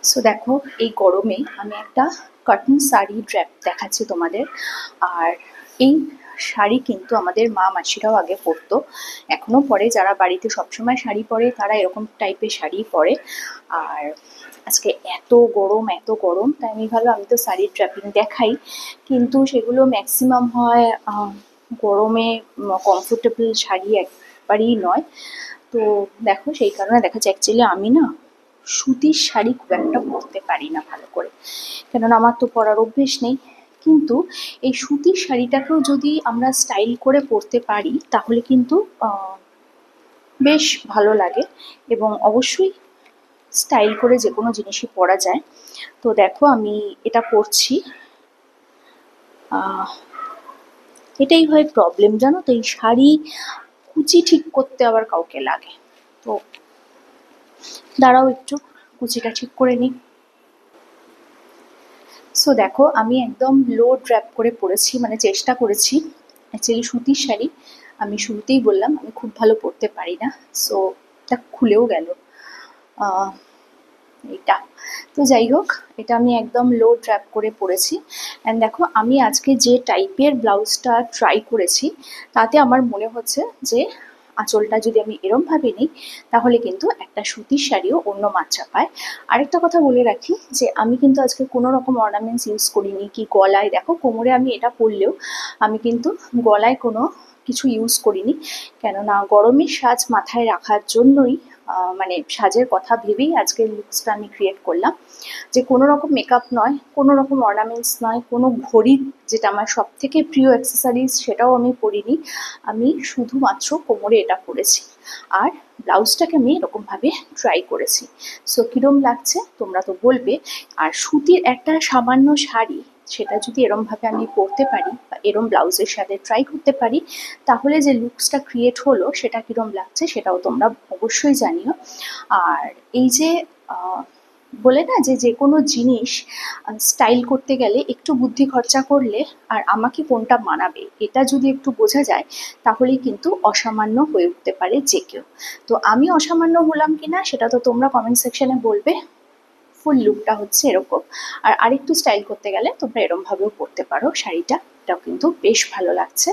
So দেখো, এই গরমে আমি একটা কটন শাড়ি ড্রেপ দেখাচ্ছি তোমাদের। আর এই শাড়ি কিন্তু আমাদের মা মাসিরাও আগে পরতো, এখনো পরে। যারা বাড়িতে সবসময় শাড়ি পরে তারা এরকম টাইপের শাড়ি পরে। আর আজকে এত গরম এত গরম, তাই আমি ভাবলাম আমি তো শাড়ির ড্রেপিং দেখাই, কিন্তু সেগুলো ম্যাক্সিমাম হয় গরমে কমফোর্টেবল শাড়ি একবারই নয়। তো দেখো, সেই কারণে দেখা যাচ্ছে অ্যাকচুয়ালি আমি না সুতির শাড়ি খুব একটা পরতে পারি না ভালো করে, কেননা আমার তো পরার অভ্যেস নেই। কিন্তু এই সুতির শাড়িটাকেও যদি আমরা স্টাইল করে পরতে পারি তাহলে কিন্তু বেশ ভালো লাগে, এবং অবশ্যই স্টাইল করে যে কোনো জিনিসই পরা যায়। তো দেখো, আমি এটা পরছি। এটাই হয় প্রবলেম, জানো তো, এই শাড়ি কুচি ঠিক করতে আবার কাউকে লাগে। তো দাঁড়াও, একটু কুচিটা ঠিক করে নিই। সো দেখো, আমি একদম লো ড্র্যাপ করে পরেছি, মানে চেষ্টা করেছি। অ্যাকচুয়ালি সুতির শাড়ি আমি শুরুতেই বললাম আমি খুব ভালো পরতে পারি না। সো এটা খুলেও গেল এইটা। তো যাই হোক, এটা আমি একদম লো ড্র্যাপ করে পরেছি। অ্যান্ড দেখো, আমি আজকে যে টাইপের ব্লাউজটা ট্রাই করেছি তাতে আমার মনে হচ্ছে যে আঁচলটা যদি আমি এরমভাবে নিই তাহলে কিন্তু একটা সুতির শাড়িও অন্য মাত্রা পায়। আরেকটা কথা বলে রাখি যে আমি কিন্তু আজকে কোনো রকম অর্নামেন্টস ইউজ করিনি, কি গলায় দেখো কোমরে আমি এটা পরলেও আমি কিন্তু গলায় কোনো কিছু ইউজ করিনি, কেননা গরমের সাজ মাথায় রাখার জন্যই মানে সাজের কথা ভেবেই আজকের লুকসটা আমি ক্রিয়েট করলাম। যে কোনো রকম মেকআপ নয়, কোনো রকম অর্নামেন্টস নয়, কোনো ঘড়ি, যেটা আমার সব থেকে প্রিয় অ্যাক্সেসরিজ, সেটাও আমি পরিনি। আমি শুধুমাত্র কোমরে এটা পরেছি, আর ব্লাউজটাকে আমি এরকমভাবে ট্রাই করেছি। সো কীরম লাগছে তোমরা তো বলবে। আর সুতির একটা সামান্য শাড়ি, সেটা যদি এরমভাবে আমি পরতে পারি বা এরম ব্লাউজের সাথে ট্রাই করতে পারি, তাহলে যে লুকসটা ক্রিয়েট হলো সেটা কীরম লাগছে সেটাও তোমরা অবশ্যই জানিও। আর এই যে বলে না যে যে কোনো জিনিস স্টাইল করতে গেলে একটু বুদ্ধি খরচা করলে আর আমাকে কোনটা মানাবে এটা যদি একটু বোঝা যায়, তাহলেই কিন্তু অসামান্য হয়ে উঠতে পারে যে কেউ। তো আমি অসামান্য হলাম কিনা সেটা তো তোমরা কমেন্ট সেকশনে বলবে। ফুল লুকটা হচ্ছে এরকম। আর আরেকটু স্টাইল করতে গেলে তোমরা এরমভাবেও পরতে পারো শাড়িটা, এটাও কিন্তু বেশ ভালো লাগছে।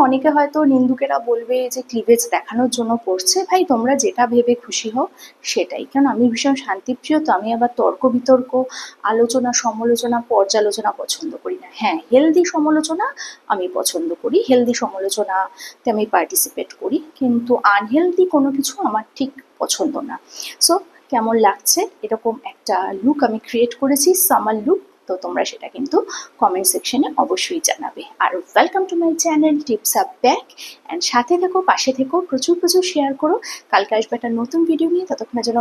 অনেকে হয়তো নিন্দুকেরা বলবে যে ক্লিভেজ দেখানোর জন্য পরছে। ভাই, তোমরা যেটা ভেবে খুশি হও সেটাই, কারণ আমি ভীষণ শান্তিপ্রিয়, তো আমি আবার তর্ক বিতর্ক, আলোচনা সমালোচনা পর্যালোচনা পছন্দ করি না। হ্যাঁ, হেলদি সমালোচনা আমি পছন্দ করি, হেলদি সমালোচনাতে আমি পার্টিসিপেট করি, কিন্তু আনহেলদি কোনো কিছু আমার ঠিক পছন্দ না। সো কেমন লাগছে এরকম একটা লুক আমি ক্রিয়েট করেছি, সামার লুক। তো তোমরা সেটা কিন্তু কমেন্ট সেকশনে অবশ্যই জানাবে। আর welcome to my channel tips up back. And সাথে থেকো, পাশে থেকো, প্রচুর প্রচুর শেয়ার করো। কালকে আসবে একটা নতুন ভিডিও নিয়ে, ততক্ষণে যেন